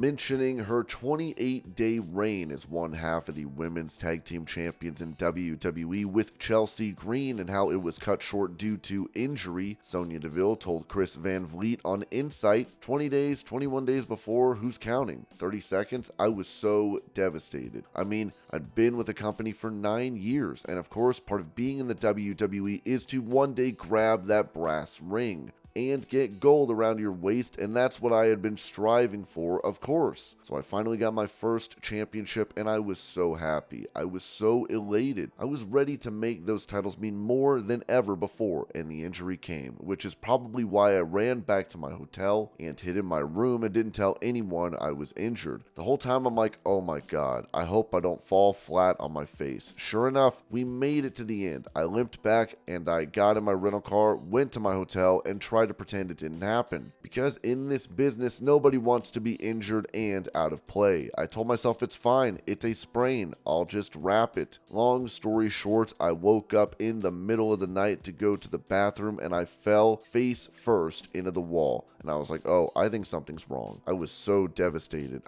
mentioning her 28-day reign as one half of the Women's Tag Team Champions in WWE with Chelsea Green and how it was cut short due to injury. Sonya Deville told Chris Van Vliet on Insight, 20 days, 21 days before, who's counting? 30 seconds? I was so devastated. I mean, I'd been with the company for 9 years, and of course, part of being in the WWE is to one day grab that brass ring and get gold around your waist, and that's what I had been striving for, of course. So I finally got my first championship, and I was so happy. I was so elated. I was ready to make those titles mean more than ever before, and the injury came, which is probably why I ran back to my hotel and hid in my room and didn't tell anyone I was injured. The whole time I'm like, oh my god, I hope I don't fall flat on my face. Sure enough, we made it to the end. I limped back, and I got in my rental car, went to my hotel, and tried to pretend it didn't happen, because in this business nobody wants to be injured and out of play. I told myself it's fine, it's a sprain, I'll just wrap it. Long story short, I woke up in the middle of the night to go to the bathroom and I fell face first into the wall, and I was like, oh, I think something's wrong. I was so devastated.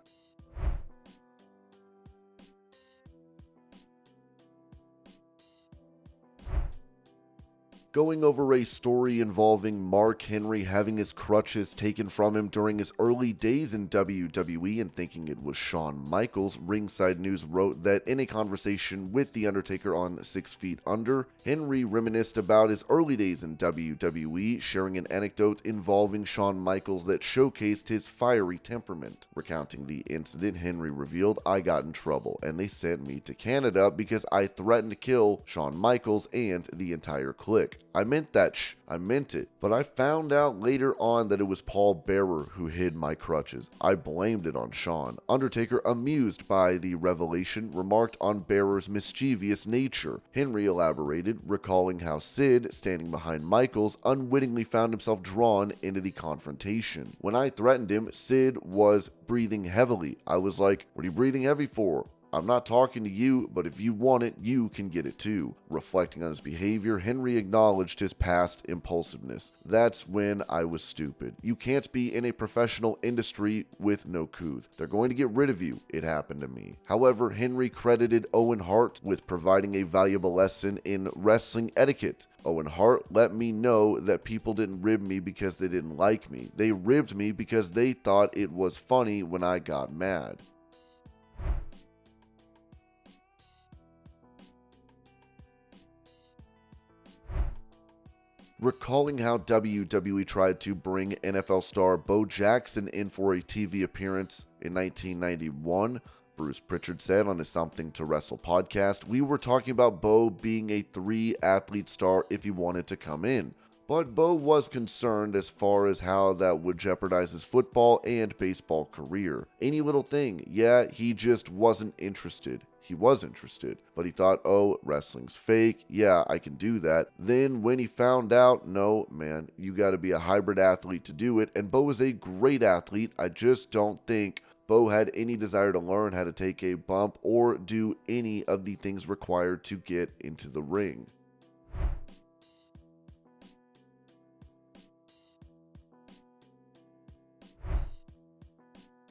Going over a story involving Mark Henry having his crutches taken from him during his early days in WWE and thinking it was Shawn Michaels, Ringside News wrote that in a conversation with The Undertaker on 6 Feet Under, Henry reminisced about his early days in WWE, sharing an anecdote involving Shawn Michaels that showcased his fiery temperament. Recounting the incident, Henry revealed, I got in trouble, and they sent me to Canada because I threatened to kill Shawn Michaels and the entire clique. I meant that I meant it, but I found out later on that it was Paul Bearer who hid my crutches. I blamed it on Shawn. Undertaker, amused by the revelation, remarked on Bearer's mischievous nature. Henry elaborated, recalling how Sid, standing behind Michaels, unwittingly found himself drawn into the confrontation. When I threatened him, Sid was breathing heavily. I was like, what are you breathing heavy for? I'm not talking to you, but if you want it, you can get it too. Reflecting on his behavior, Henry acknowledged his past impulsiveness. That's when I was stupid. You can't be in a professional industry with no couth. They're going to get rid of you. It happened to me. However, Henry credited Owen Hart with providing a valuable lesson in wrestling etiquette. Owen Hart let me know that people didn't rib me because they didn't like me. They ribbed me because they thought it was funny when I got mad. Recalling how WWE tried to bring NFL star Bo Jackson in for a TV appearance in 1991, Bruce Pritchard said on his Something to Wrestle podcast, we were talking about Bo being a 3-athlete star if he wanted to come in. But Bo was concerned as far as how that would jeopardize his football and baseball career. Any little thing, yeah, he just wasn't interested. He was interested, but he thought, oh, wrestling's fake, yeah, I can do that. Then when he found out, no, man, you gotta be a hybrid athlete to do it, and Bo is a great athlete. I just don't think Bo had any desire to learn how to take a bump or do any of the things required to get into the ring.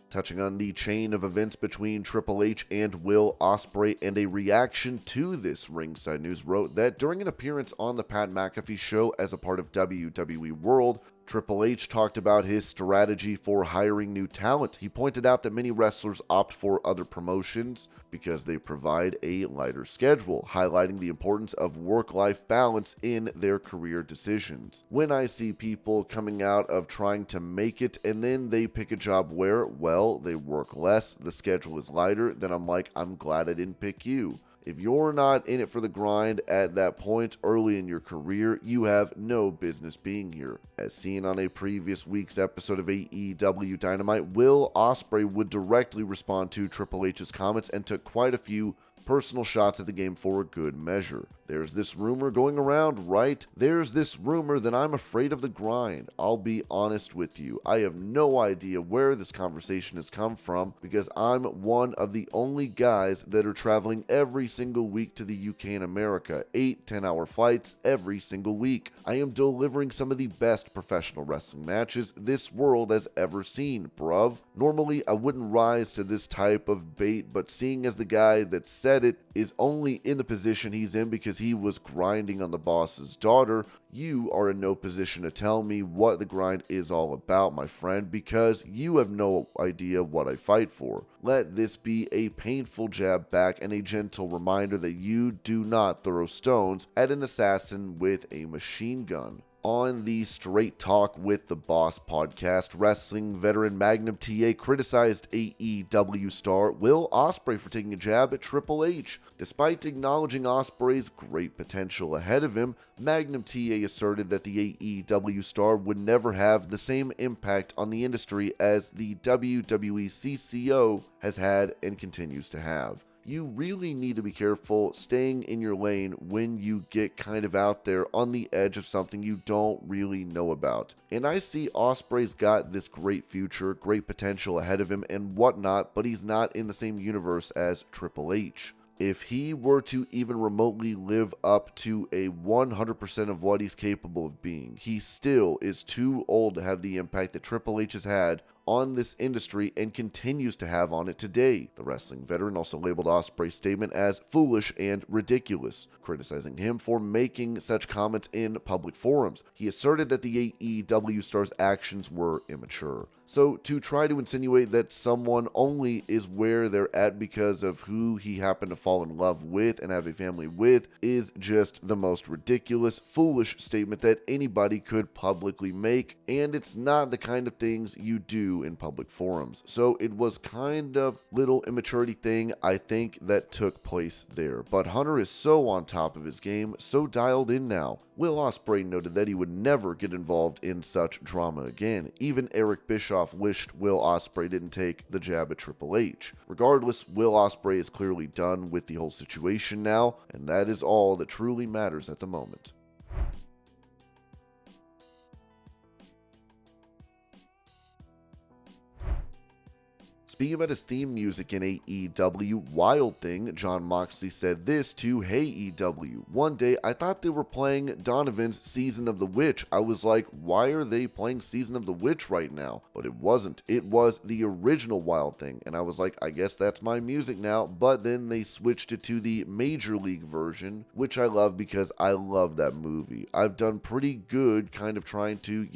Touching on the chain of events between Triple H and Will Ospreay, and a reaction to this, Ringside News wrote that during an appearance on the Pat McAfee show as a part of WWE World, Triple H talked about his strategy for hiring new talent. He pointed out that many wrestlers opt for other promotions because they provide a lighter schedule, highlighting the importance of work-life balance in their career decisions. When I see people coming out of trying to make it and then they pick a job where, well, they work less, the schedule is lighter, then I'm like, I'm glad I didn't pick you. If you're not in it for the grind at that point early in your career, you have no business being here. As seen on a previous week's episode of AEW Dynamite, Will Ospreay would directly respond to Triple H's comments and took quite a few personal shots at the game for good measure. There's this rumor going around, right? There's this rumor that I'm afraid of the grind. I'll be honest with you. I have no idea where this conversation has come from because I'm one of the only guys that are traveling every single week to the UK and America. 8-10-hour flights every single week. I am delivering some of the best professional wrestling matches this world has ever seen, bruv. Normally, I wouldn't rise to this type of bait, but seeing as the guy that said it is only in the position he's in because he was grinding on the boss's daughter, you are in no position to tell me what the grind is all about, my friend, because you have no idea what I fight for. Let this be a painful jab back and a gentle reminder that you do not throw stones at an assassin with a machine gun. On the Straight Talk with the Boss podcast, wrestling veteran Magnum TA criticized AEW star Will Ospreay for taking a jab at Triple H. Despite acknowledging Ospreay's great potential ahead of him, Magnum TA asserted that the AEW star would never have the same impact on the industry as the WWE CCO has had and continues to have. You really need to be careful staying in your lane when you get kind of out there on the edge of something you don't really know about. And I see Ospreay's got this great future, great potential ahead of him and whatnot, but he's not in the same universe as Triple H. If he were to even remotely live up to a 100% of what he's capable of being, he still is too old to have the impact that Triple H has had on this industry and continues to have on it today. The wrestling veteran also labeled Ospreay's statement as foolish and ridiculous, criticizing him for making such comments in public forums. He asserted that the AEW star's actions were immature. So to try to insinuate that someone only is where they're at because of who he happened to fall in love with and have a family with is just the most ridiculous, foolish statement that anybody could publicly make, and it's not the kind of things you do in public forums. So it was kind of little immaturity thing I think that took place there. But Hunter is so on top of his game, so dialed in now. Will Ospreay noted that he would never get involved in such drama again. Even Eric Bischoff wished Will Ospreay didn't take the jab at Triple H. Regardless, Will Ospreay is clearly done with the whole situation now, and that is all that truly matters at the moment. Speaking about his theme music in AEW, Wild Thing, Jon Moxley said this to HeyEW. One day, I thought they were playing Donovan's Season of the Witch. I was like, why are they playing Season of the Witch right now? But it wasn't. It was the original Wild Thing. And I was like, I guess that's my music now. But then they switched it to the Major League version, which I love because I love that movie. I've done pretty good kind of trying to,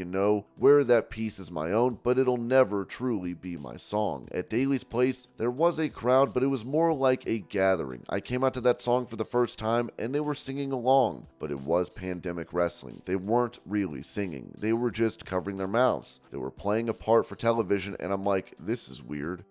wear that piece as my own, but it'll never truly be my song. At Daly's place, there was a crowd, but it was more like a gathering. I came out to that song for the first time, and they were singing along, but it was pandemic wrestling. They weren't really singing. They were just covering their mouths. They were playing a part for television, and I'm like, this is weird.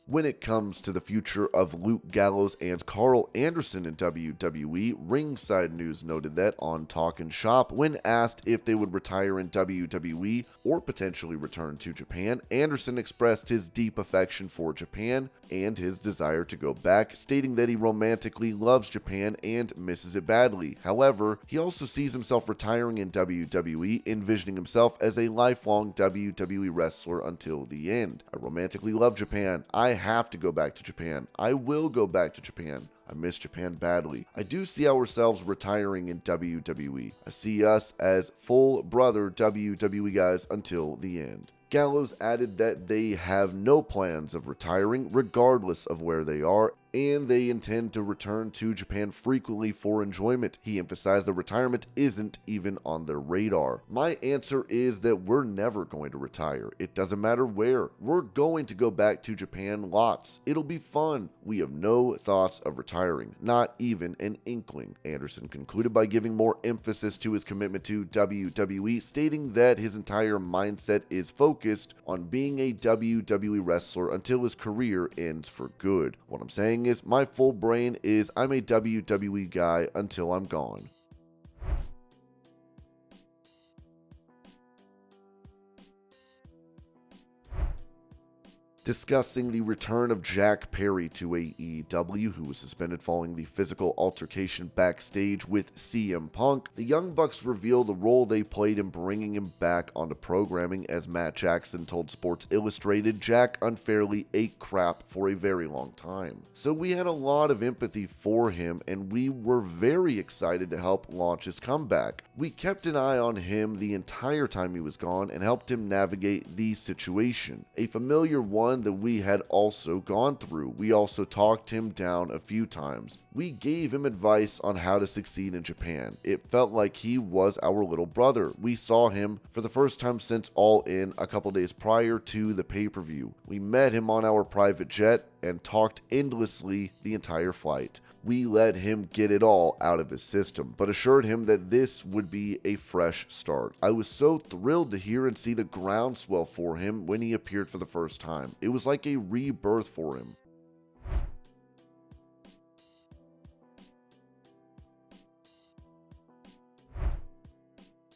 When it comes to the future of Luke Gallows and Carl Anderson in WWE, Ringside News noted that on Talkin' Shop, when asked if they would retire in WWE or potentially return to Japan, Anderson expressed his deep affection for Japan and his desire to go back, stating that he romantically loves Japan and misses it badly. However, he also sees himself retiring in WWE, envisioning himself as a lifelong WWE wrestler until the end. I romantically love Japan. I have to go back to Japan. I will go back to Japan. I miss Japan badly. I do see ourselves retiring in WWE. I see us as full brother WWE guys until the end. Gallows added that they have no plans of retiring regardless of where they are, and they intend to return to Japan frequently for enjoyment. He emphasized that retirement isn't even on their radar. My answer is that we're never going to retire. It doesn't matter where. We're going to go back to Japan lots. It'll be fun. We have no thoughts of retiring, not even an inkling. Anderson concluded by giving more emphasis to his commitment to WWE, stating that his entire mindset is focused on being a WWE wrestler until his career ends for good. What I'm saying is, my full brain is I'm a WWE guy until I'm gone. Discussing the return of Jack Perry to AEW, who was suspended following the physical altercation backstage with CM Punk, the Young Bucks revealed the role they played in bringing him back onto programming. As Matt Jackson told Sports Illustrated, Jack unfairly ate crap for a very long time. So we had a lot of empathy for him, and we were very excited to help launch his comeback. We kept an eye on him the entire time he was gone and helped him navigate the situation. A familiar one that we had also gone through. We also talked him down a few times. We gave him advice on how to succeed in Japan. It felt like he was our little brother. We saw him for the first time since All In a couple days prior to the pay-per-view. We met him on our private jet and talked endlessly the entire flight. We let him get it all out of his system, but assured him that this would be a fresh start. I was so thrilled to hear and see the groundswell for him when he appeared for the first time. It was like a rebirth for him.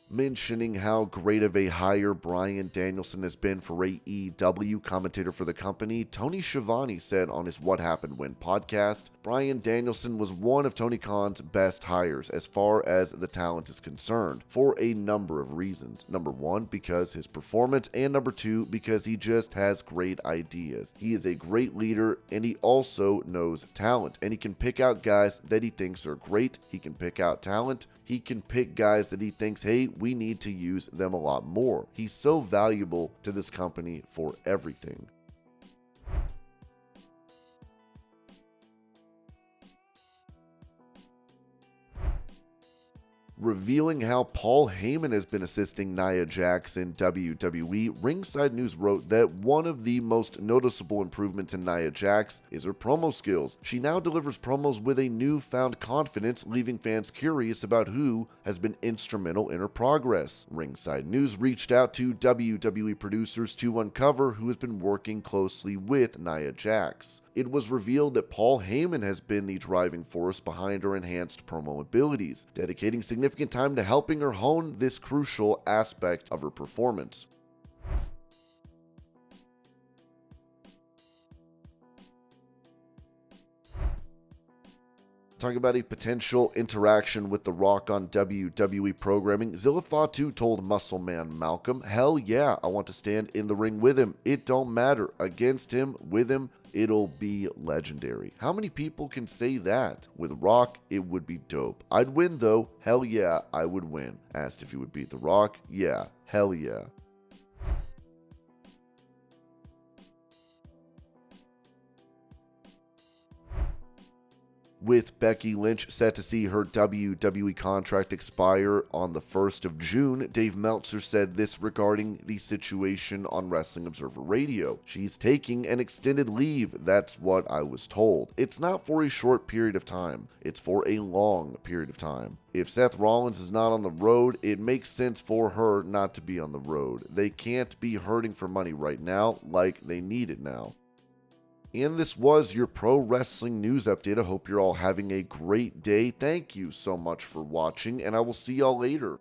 Mentioning how great of a hire Bryan Danielson has been for AEW, commentator for the company, Tony Schiavone said on his What Happened When podcast, Bryan Danielson was one of Tony Khan's best hires as far as the talent is concerned, for a number of reasons. Number one, because his performance, and number two, because he just has great ideas. He is a great leader, and he also knows talent, and he can pick out guys that he thinks are great. He can pick out talent. He can pick guys that he thinks, hey, we need to use them a lot more. He's so valuable to this company for everything. Revealing how Paul Heyman has been assisting Nia Jax in WWE, Ringside News wrote that one of the most noticeable improvements in Nia Jax is her promo skills. She now delivers promos with a newfound confidence, leaving fans curious about who has been instrumental in her progress. Ringside News reached out to WWE producers to uncover who has been working closely with Nia Jax. It was revealed that Paul Heyman has been the driving force behind her enhanced promo abilities, dedicating significant time to helping her hone this crucial aspect of her performance. Talking about a potential interaction with The Rock on WWE programming, Zilla Fatu told Muscle Man Malcolm, "Hell yeah, I want to stand in the ring with him. It don't matter. Against him, with him, it'll be legendary." How many people can say that? With Rock, it would be dope. I'd win though. Hell yeah, I would win. Asked if he would beat The Rock. Yeah, hell yeah. With Becky Lynch set to see her WWE contract expire on the 1st of June, Dave Meltzer said this regarding the situation on Wrestling Observer Radio. "She's taking an extended leave, that's what I was told. It's not for a short period of time, it's for a long period of time. If Seth Rollins is not on the road, it makes sense for her not to be on the road. They can't be hurting for money right now like they need it now." And this was your pro wrestling news update. I hope you're all having a great day. Thank you so much for watching, and I will see y'all later.